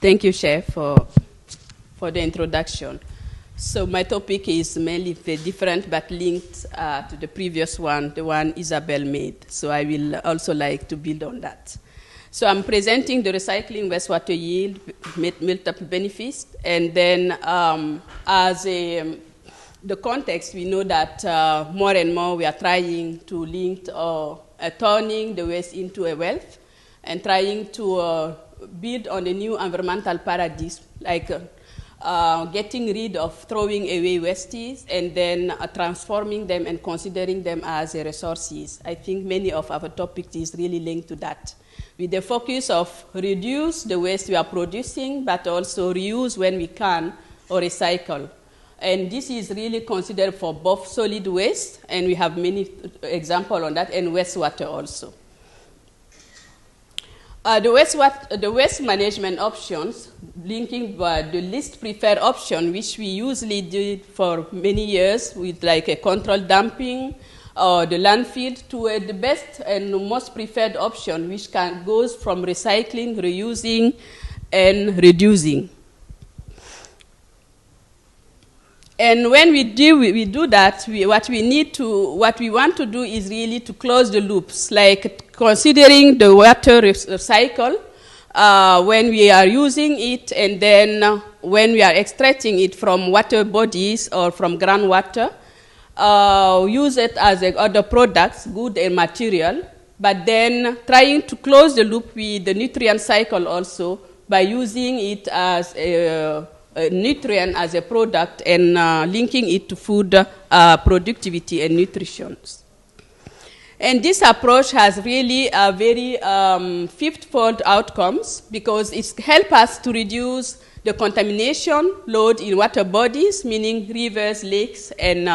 Thank you, Chef, for the introduction. So my topic is mainly very different but linked to the previous one, the one Isabel made. So I will also like to build on that. So I'm presenting the recycling wastewater yield, multiple benefits, and then the context, we know that more and more we are trying to link turning the waste into a wealth and trying to build on a new environmental paradigm, like getting rid of throwing away wastes and then transforming them and considering them as resources. I think many of our topics is really linked to that, with the focus of reduce the waste we are producing, but also reuse when we can, or recycle. And this is really considered for both solid waste, and we have many examples on that, and wastewater also. The waste management options, linking the least preferred option, which we usually did for many years with like a controlled dumping, or the landfill, to the best and most preferred option, which goes from recycling, reusing, and reducing. And when we do that, what we want to do is really to close the loops, like considering the water cycle when we are using it, and then when we are extracting it from water bodies or from groundwater. Use it as other products, good and material, but then trying to close the loop with the nutrient cycle also by using it as a nutrient as a product and linking it to food productivity and nutrition. And this approach has really a very fifth-fold outcomes, because it helps us to reduce the contamination load in water bodies, meaning rivers, lakes, and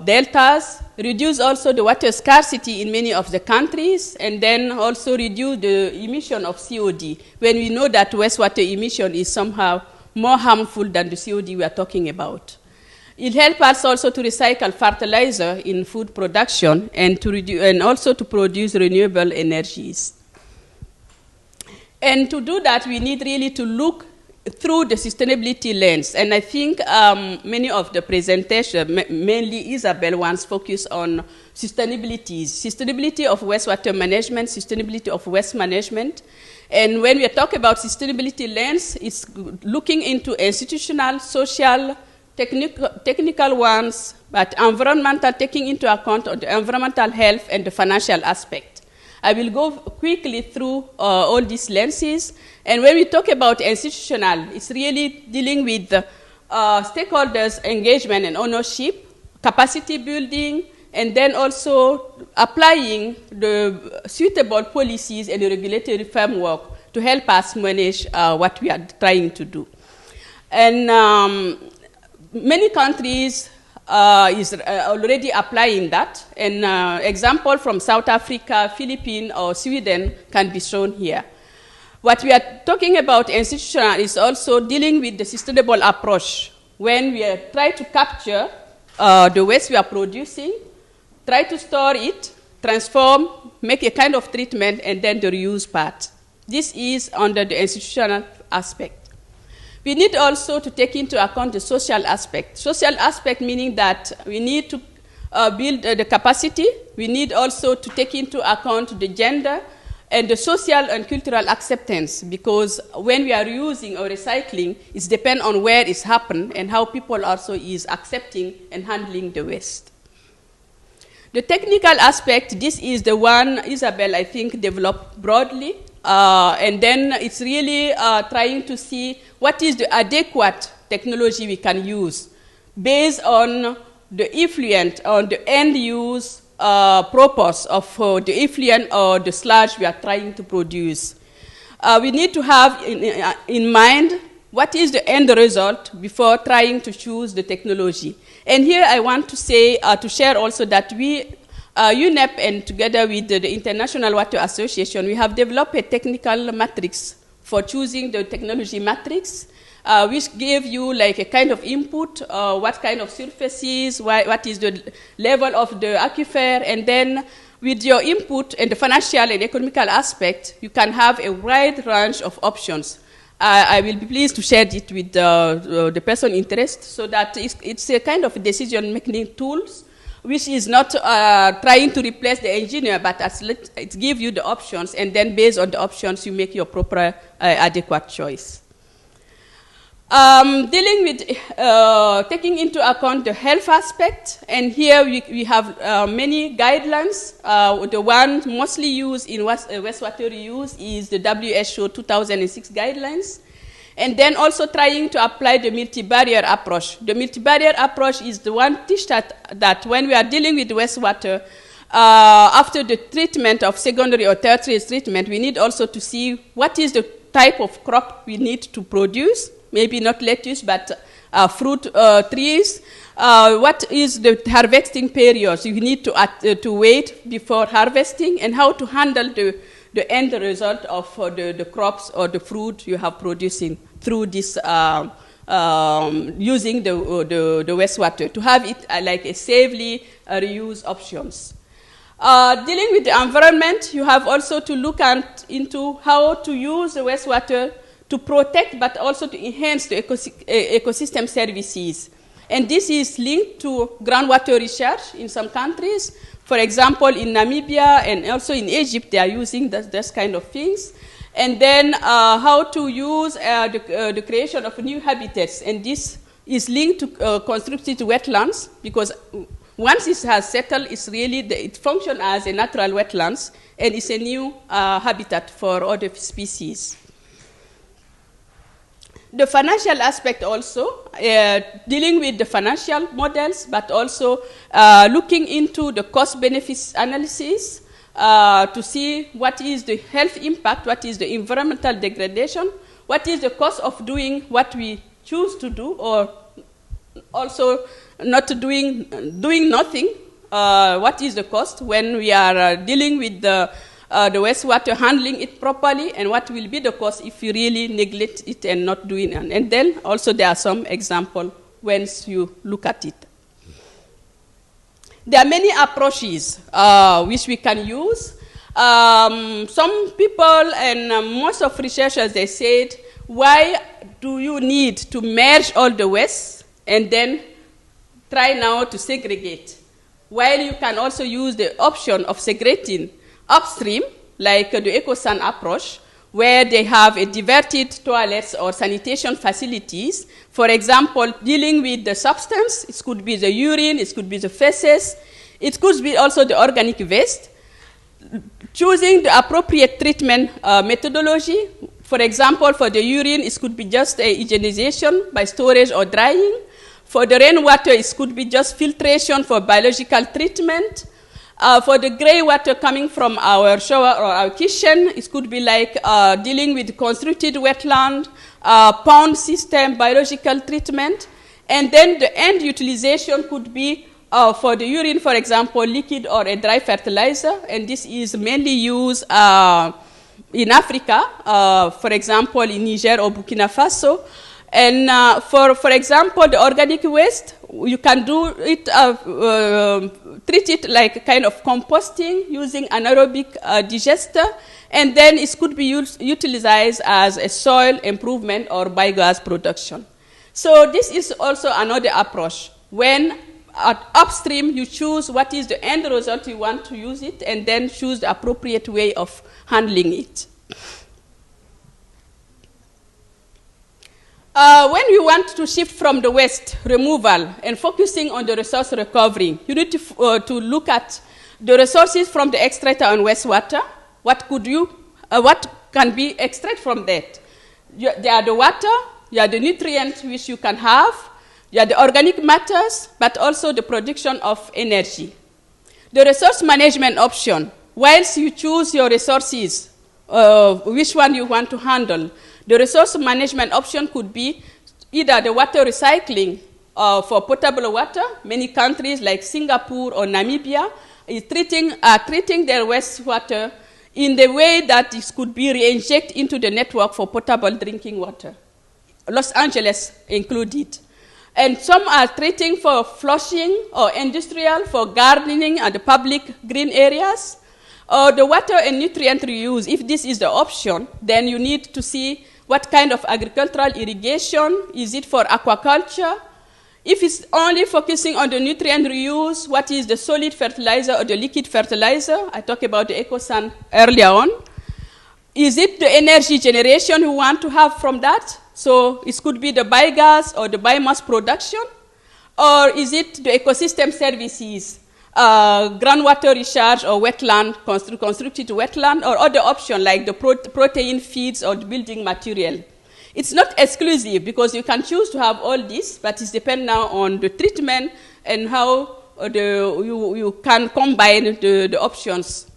deltas, reduce also the water scarcity in many of the countries, and then also reduce the emission of COD, when we know that wastewater emission is somehow more harmful than the COD we are talking about. It helps us also to recycle fertilizer in food production and also to produce renewable energies. And to do that, we need really to look through the sustainability lens. And I think many of the presentations, mainly Isabel, once focused on sustainability of wastewater management, sustainability of waste management. And when we talk about sustainability lens, it's looking into institutional, social, technical ones, but environmental, taking into account the environmental health and the financial aspect. I will go quickly through all these lenses. And when we talk about institutional, it's really dealing with stakeholders' engagement and ownership, capacity building, and then also applying the suitable policies and the regulatory framework to help us manage what we are trying to do. And many countries is already applying that. And example from South Africa, Philippines, or Sweden can be shown here. What we are talking about institutional is also dealing with the sustainable approach, when we try to capture the waste we are producing, try to store it, transform, make a kind of treatment, and then the reuse part. This is under the institutional aspect. We need also to take into account the social aspect. Social aspect meaning that we need to build the capacity. We need also to take into account the gender and the social and cultural acceptance, because when we are using or recycling, it depends on where it's happened and how people also is accepting and handling the waste. The technical aspect, this is the one Isabel, I think, developed broadly. And then it's really trying to see what is the adequate technology we can use based on the effluent, on the end use purpose of the effluent or the sludge we are trying to produce. We need to have in mind what is the end result before trying to choose the technology. And here I want to say, to share also that we, UNEP and together with the International Water Association, we have developed a technical matrix for choosing the technology matrix, which gave you like a kind of input, what kind of surfaces, what is the level of the aquifer, and then With your input and the financial and economical aspect, you can have a wide range of options. I will be pleased to share it with the person interested, so that it's a kind of decision-making tools, which is not trying to replace the engineer, but it gives you the options, and then based on the options, you make your proper adequate choice. Dealing with taking into account the health aspect, and here we have many guidelines. The one mostly used in wastewater reuse is the WHO 2006 guidelines, and then also trying to apply the multi-barrier approach. The multi-barrier approach is the one teach that when we are dealing with wastewater, after the treatment of secondary or tertiary treatment, we need also to see what is the type of crop we need to produce. Maybe not lettuce, but fruit trees. What is the harvesting period? You need to wait before harvesting, and how to handle the end result of the crops or the fruit you have producing through this using the wastewater, to have it like a safely reuse options. Dealing with the environment, you have also to look into how to use the wastewater to protect, but also to enhance the ecosystem services. And this is linked to groundwater research in some countries. For example, in Namibia and also in Egypt, they are using this kind of things. And then how to use the creation of new habitats. And this is linked to constructed wetlands, because once it has settled, it functions as a natural wetlands, and it's a new habitat for other species. The financial aspect also, dealing with the financial models, but also looking into the cost-benefits analysis to see what is the health impact, what is the environmental degradation, what is the cost of doing what we choose to do, or also not doing nothing. What is the cost when we are dealing with the wastewater, handling it properly, and what will be the cost if you really neglect it and not doing it. And then also there are some examples once you look at it. There are many approaches which we can use. Some people and most of researchers, they said, why do you need to merge all the waste and then try now to segregate? While you can also use the option of segregating upstream, like the EcoSan approach, where they have a diverted toilets or sanitation facilities. For example, dealing with the substance, it could be the urine, it could be the feces, it could be also the organic waste. Choosing the appropriate treatment methodology. For example, for the urine, it could be just a hygienization by storage or drying. For the rainwater, it could be just filtration for biological treatment. For the gray water coming from our shower or our kitchen, it could be like dealing with constructed wetland, pond system, biological treatment. And then the end utilization could be for the urine, for example, liquid or a dry fertilizer. And this is mainly used in Africa, for example, in Niger or Burkina Faso. And for example, the organic waste, you can do it, treat it like kind of composting using anaerobic digester, and then it could be utilized as a soil improvement or biogas production. So this is also another approach. When at upstream, you choose what is the end result you want to use it, and then choose the appropriate way of handling it. When you want to shift from the waste removal and focusing on the resource recovery, you need to look at the resources from the extractor and wastewater. What can be extracted from that? There are the water, there are the nutrients which you can have, there are the organic matters, but also the production of energy. The resource management option, whilst you choose your resources, which one you want to handle, the resource management option could be either the water recycling for potable water. Many countries like Singapore or Namibia is treating their wastewater in the way that it could be re-injected into the network for potable drinking water. Los Angeles included. And some are treating for flushing or industrial for gardening and the public green areas. Or the water and nutrient reuse, if this is the option, then you need to see what kind of agricultural irrigation. Is it for aquaculture? If it's only focusing on the nutrient reuse, what is the solid fertilizer or the liquid fertilizer? I talked about the EcoSan earlier on. Is it the energy generation we want to have from that? So it could be the biogas or the biomass production. Or is it the ecosystem services, groundwater recharge or wetland, constructed wetland, or other options like the protein feeds or the building material? It's not exclusive because you can choose to have all this, but it depends now on the treatment and how you can combine the options.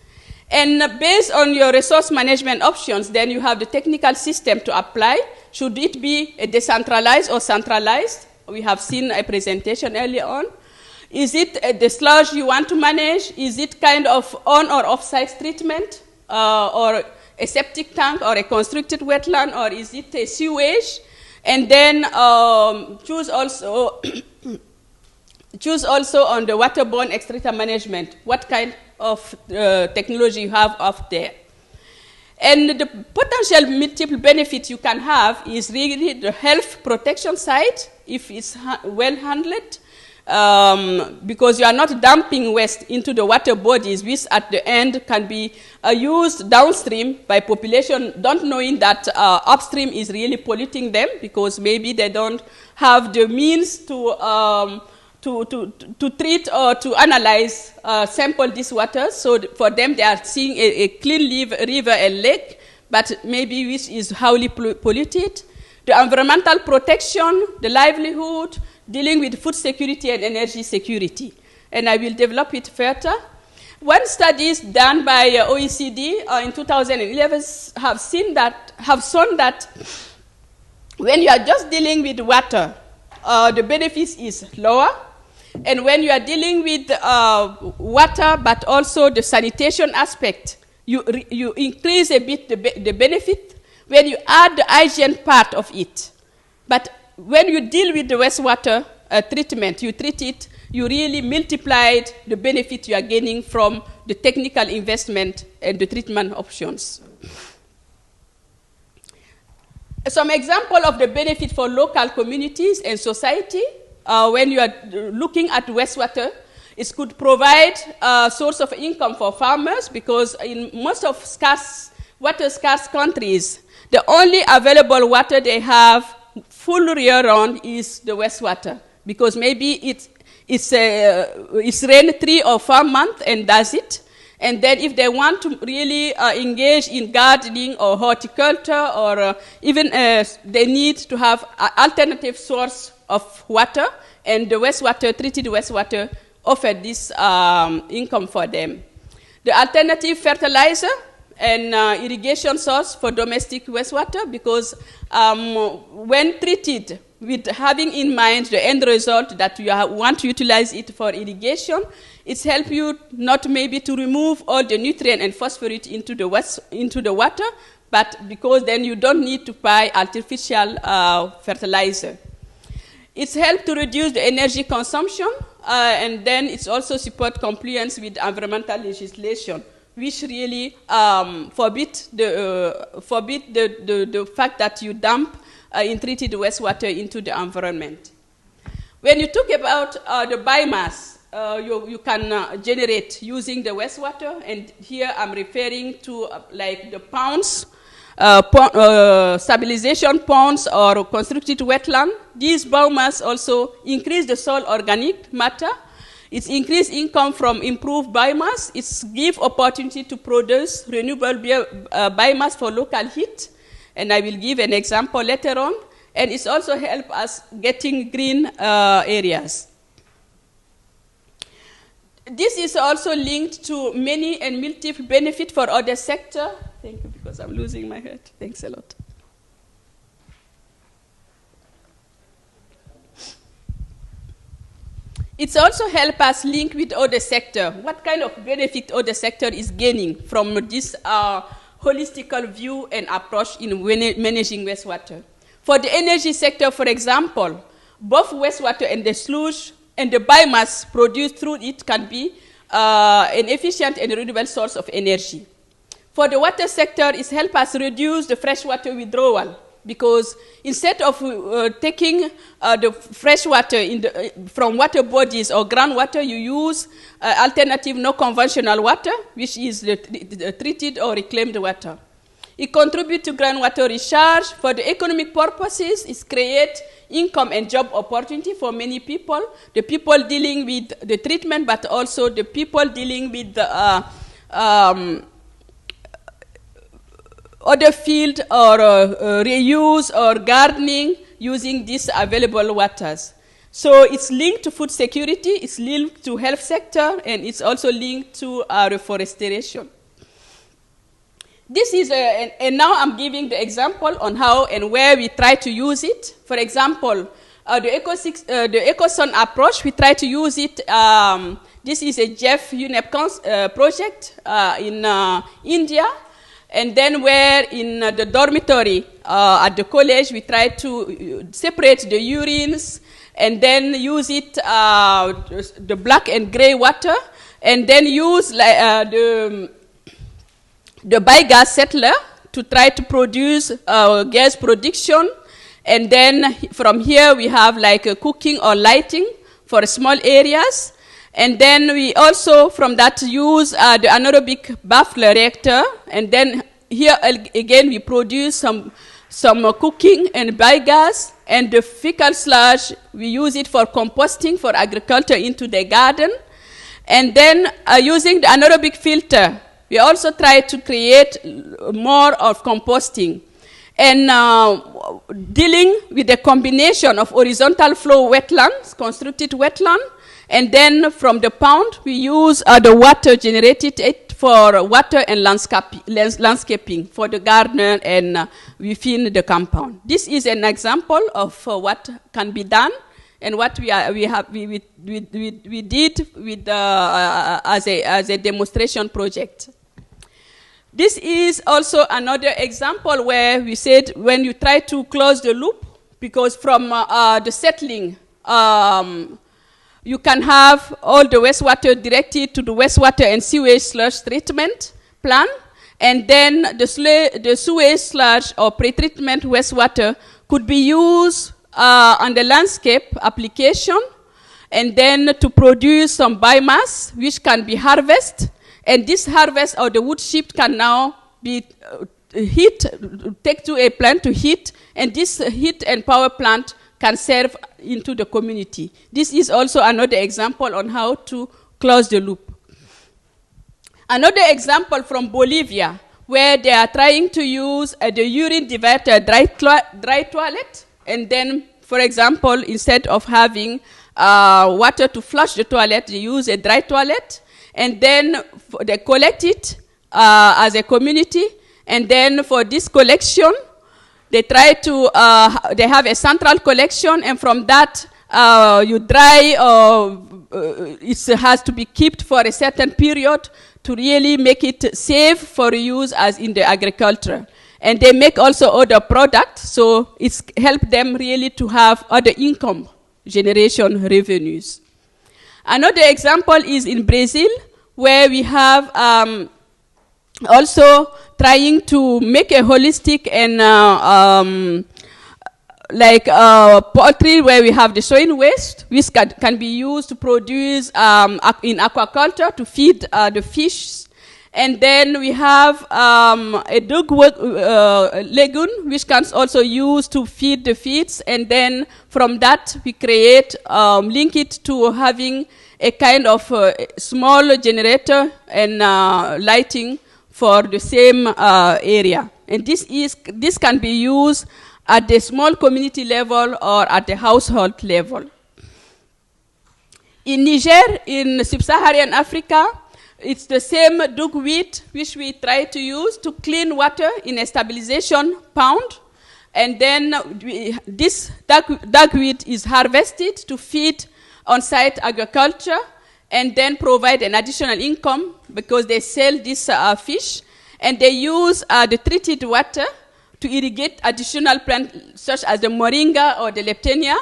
And based on your resource management options, then you have the technical system to apply. Should it be a decentralized or centralized? We have seen a presentation earlier on. Is it the sludge you want to manage? Is it kind of on or off-site treatment? Or a septic tank or a constructed wetland? Or is it a sewage? And then choose also on the waterborne excreta management, what kind of technology you have up there. And the potential multiple benefits you can have is really the health protection side, if it's well handled, because you are not dumping waste into the water bodies, which at the end can be used downstream by population, not knowing that upstream is really polluting them, because maybe they don't have the means to treat or to analyze, sample this water. So for them, they are seeing a clean river and lake, but maybe which is highly polluted. The environmental protection, the livelihood, dealing with food security and energy security. And I will develop it further. One study done by OECD in 2011 have shown that when you are just dealing with water, the benefits is lower. And when you are dealing with water, but also the sanitation aspect, you increase a bit the benefit when you add the hygiene part of it. But when you deal with the wastewater treatment, you treat it, you really multiplied the benefit you are gaining from the technical investment and the treatment options. Some example of the benefit for local communities and society. When you are looking at wastewater, it could provide a source of income for farmers, because in most of water-scarce countries, the only available water they have full year-round is the wastewater, because maybe it's rain 3 or 4 months and that's it. And then if they want to really engage in gardening or horticulture, or even they need to have an alternative source of water, and the wastewater, treated wastewater, offer this income for them. The alternative fertilizer and irrigation source for domestic wastewater, because when treated with having in mind the end result that you want to utilize it for irrigation, it's help you not maybe to remove all the nutrient and phosphorus into the water, but because then you don't need to buy artificial fertilizer. It's helped to reduce the energy consumption, and then it's also support compliance with environmental legislation, which really forbid the fact that you dump in treated wastewater into the environment. When you talk about the biomass, you can generate using the wastewater, and here I'm referring to like the ponds, stabilization ponds or constructed wetland. These biomass also increase the soil organic matter. It's increased income from improved biomass. It's give opportunity to produce renewable biomass for local heat, and I will give an example later on. And it's also help us getting green areas. This is also linked to many and multiple benefit for other sector. Thank you, because I'm losing my head. Thanks a lot. It's also help us link with other sector. What kind of benefit other sector is gaining from this holistical view and approach in managing wastewater? For the energy sector, for example, both wastewater and the sludge and the biomass produced through it can be an efficient and renewable source of energy. For the water sector, it helps us reduce the freshwater withdrawal, because instead of taking the freshwater from water bodies or groundwater, you use alternative, no conventional water, which is the treated or reclaimed water. It contributes to groundwater recharge. For the economic purposes, it creates income and job opportunity for many people, the people dealing with the treatment, but also the people dealing with the other field or reuse or gardening using these available waters. So it's linked to food security, it's linked to health sector, and it's also linked to reforestation. This is, and now I'm giving the example on how and where we try to use it. For example, the EcoSun approach, we try to use it. This is a Jeff UNEP project in India. And then where in the dormitory at the college, we try to separate the urines and then use it, the black and gray water, and then use the biogas settler to try to produce gas production. And then from here, we have like cooking or lighting for small areas. And then we also, from that, use the anaerobic baffler reactor. And then here, again, we produce some cooking and biogas. And the fecal sludge, we use it for composting for agriculture into the garden. And then using the anaerobic filter, we also try to create more of composting. And dealing with the combination of horizontal flow wetlands, constructed wetland, and then from the pond, we use the water generated for water and landscaping for the garden and within the compound. This is an example of what can be done and what we did with as a demonstration project. This is also another example where we said when you try to close the loop, because from the settling, you can have all the wastewater directed to the wastewater and sewage sludge treatment plant, and then the sewage sludge or pre-treatment wastewater could be used on the landscape application, and then to produce some biomass which can be harvested. And this harvest or the wood chip can now be take to a plant to heat, and this heat and power plant can serve into the community. This is also another example on how to close the loop. Another example from Bolivia, where they are trying to use the urine diverter dry toilet, and then, for example, instead of having water to flush the toilet, they use a dry toilet. And then they collect it as a community. And then for this collection, they try to, they have a central collection. And from that, you dry, it has to be kept for a certain period to really make it safe for use as in the agriculture. And they make also other products. So it's helped them really to have other income generation revenues. Another example is in Brazil, where we have also trying to make a holistic and poultry, where we have the soil waste, which can be used to produce in aquaculture to feed the fish. And then we have a dog lagoon, which can also use to feed the feeds. And then from that, we create, link it to having a kind of small generator and lighting for the same area. And this can be used at the small community level or at the household level. In Niger, in sub-Saharan Africa, it's the same duckweed which we try to use to clean water in a stabilization pond. And then this duckweed is harvested to feed on-site agriculture and then provide an additional income because they sell this fish. And they use the treated water to irrigate additional plants such as the moringa or the leptania.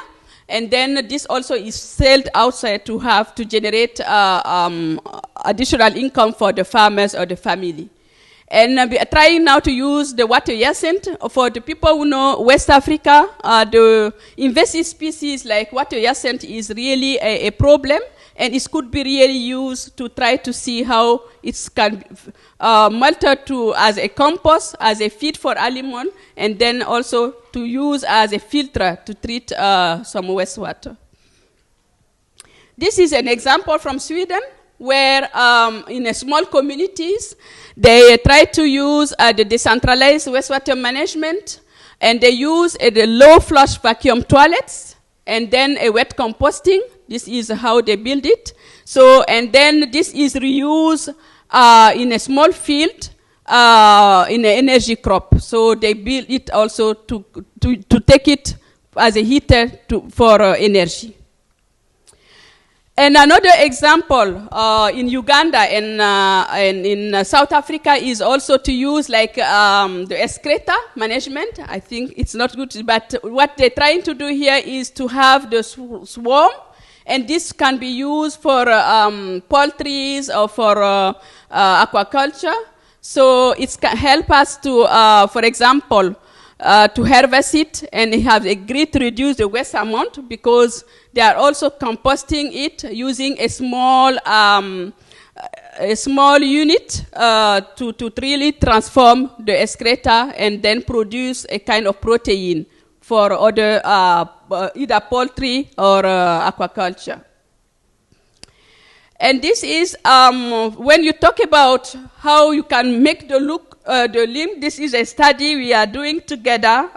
And then this also is sold outside to have to generate additional income for the farmers or the family. And we are trying now to use the water hyacinth. For the people who know West Africa, the invasive species like water hyacinth is really a problem, and it could be really used to try to see how it can melted to as a compost, as a feed for animals, and then also to use as a filter to treat some wastewater. This is an example from Sweden, where in a small communities, they try to use the decentralized wastewater management, and they use the low flush vacuum toilets, and then a wet composting. This is how they build it. So, and then this is reused in a small field in an energy crop. So they build it also to take it as a heater for energy. And another example in Uganda and in South Africa is also to use like the excreta management. I think it's not good, but what they're trying to do here is to have the swarm, and this can be used for poultry or for aquaculture. So it can help us to, for example, to harvest it and have agreed to reduce the waste amount, because they are also composting it using a small unit to really transform the excreta and then produce a kind of protein for other either poultry or aquaculture. And this is when you talk about how you can make the limb. This is a study we are doing together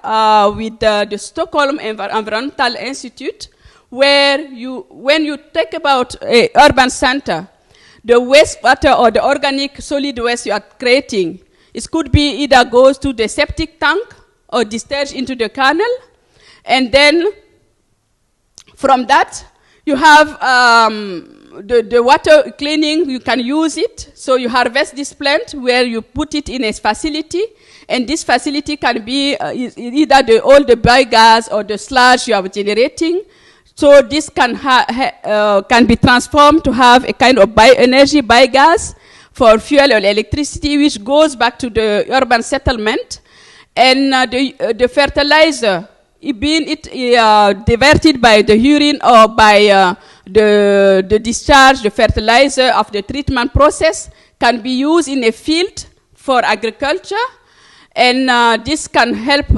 with the Stockholm Environmental Institute, where when you talk about an urban center, the wastewater or the organic solid waste you are creating, it could be either goes to the septic tank or discharged into the canal, and then from that you have the water cleaning, you can use it. So you harvest this plant where you put it in a facility, and this facility can be either all the biogas or the sludge you are generating. So this can be transformed to have a kind of biogas for fuel or electricity, which goes back to the urban settlement. And the fertilizer, being diverted by the urine or by the discharge, the fertilizer of the treatment process, can be used in a field for agriculture. And this can help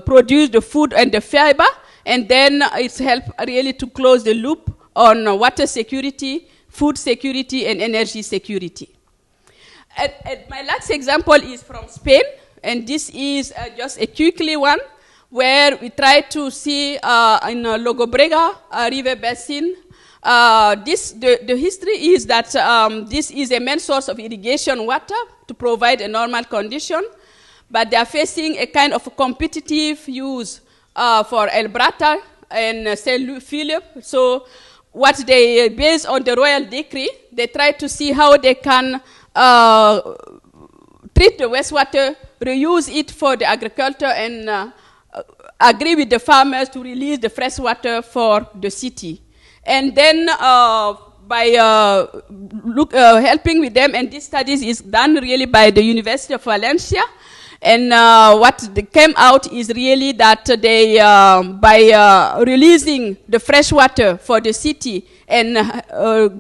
produce the food and the fiber. And then it's help really to close the loop on water security, food security, and energy security. And my last example is from Spain, and this is just a quickly one, where we try to see in Logobrega river basin. The history is that this is a main source of irrigation water to provide a normal condition, but they are facing a kind of competitive use for El Brata and Saint Philip. So what they, based on the royal decree, they try to see how they can treat the wastewater, reuse it for the agriculture, and agree with the farmers to release the fresh water for the city. And then by helping with them, and this studies is done really by the University of Valencia. And what came out is really that they, by releasing the fresh water for the city and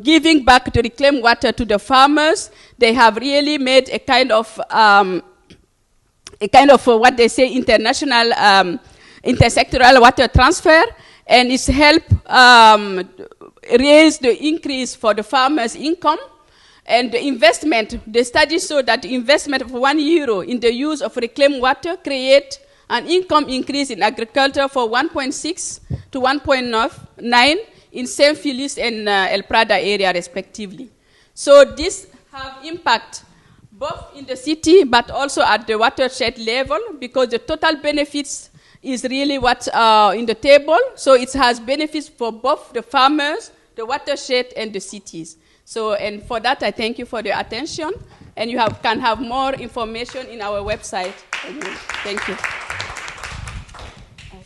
giving back the reclaimed water to the farmers, they have really made a kind of what they say international intersectoral water transfer, and it's helped raise the increase for the farmers' income. And the investment, the studies show that the investment of €1 in the use of reclaimed water create an income increase in agriculture for 1.6 to 1.9 in St. Felice and El Prada area respectively. So this have impact both in the city but also at the watershed level, because the total benefits is really what in the table. So it has benefits for both the farmers, the watershed, and the cities. So, and for that, I thank you for the attention, and you can have more information in our website. Thank you.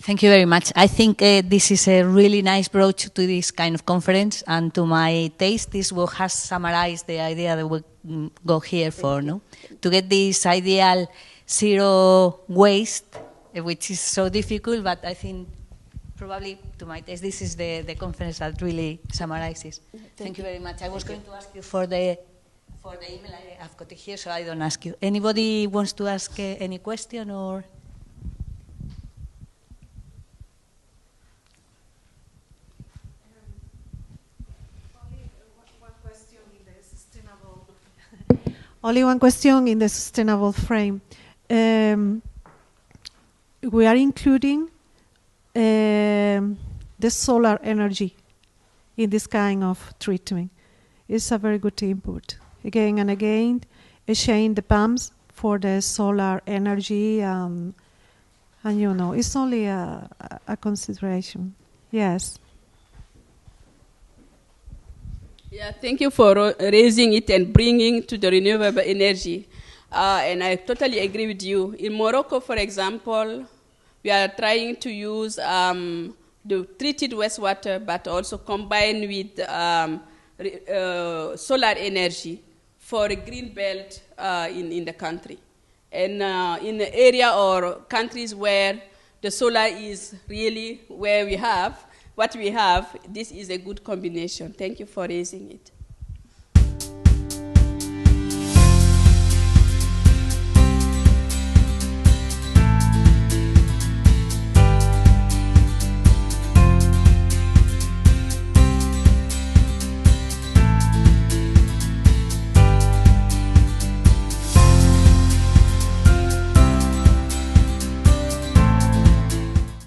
Thank you very much. I think this is a really nice approach to this kind of conference, and to my taste, this will has summarized the idea that we go here for, no? To get this ideal zero waste, which is so difficult, but I think probably to my taste, this is the conference that really summarizes. Thank you very much. I was going to ask you for the email. I've got it here, so I don't ask you. Anybody wants to ask any question or? Only one question in the sustainable frame. We are including the solar energy in this kind of treatment. It's a very good input. Again and again, exchange the pumps for the solar energy, and you know, it's only a consideration. Yes. Yeah, thank you for raising it and bringing to the renewable energy. And I totally agree with you. In Morocco, for example, we are trying to use the treated wastewater, but also combine with solar energy for a green belt in the country. And in the area or countries where the solar is really where we have, what we have, this is a good combination. Thank you for raising it.